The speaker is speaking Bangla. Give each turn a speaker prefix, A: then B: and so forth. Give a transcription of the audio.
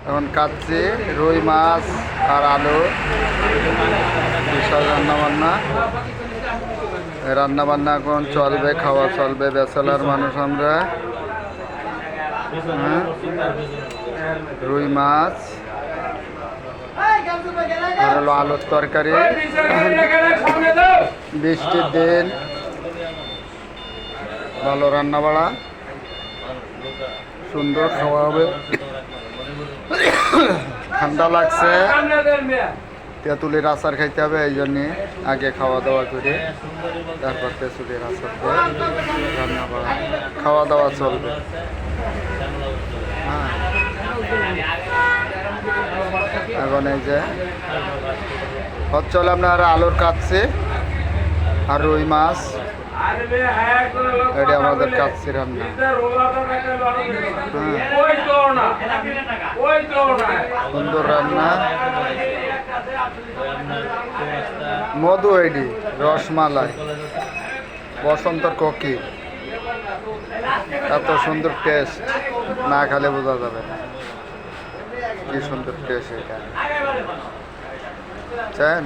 A: এখন কাচ্ছি রুই মাছ আর আলু, বিশাল রান্নাবান্না। রান্নাবান্না এখন চলবে, খাওয়া চলবে, ব্যাচেলার মানুষ আমরা। রুই মাছ আর হলো আলুর তরকারি। বৃষ্টির দিন, ভালো রান্না বাড়া, সুন্দর খাওয়া হবে। ঠান্ডা লাগছে, তেঁতুলের আচার খাইতে হবে, এই জন্যে আগে খাওয়া দাওয়া করে তারপর তেঁতুলের আচার দিয়ে রান্না বাড়া খাওয়া দাওয়া চলবে। হ্যাঁ, এখন এই যে হচ্ছে আপনার আলুর কাচ্ছি আর রুই মাছ, এটি আমাদের কাচ্ছি রান্না। সুন্দর রান্না। মধু এডি, রসমালাই, বসন্তর কোকি, এত সুন্দর টেস্ট, না খেলে বোঝা যাবে না কি সুন্দর টেস্ট এটা। চান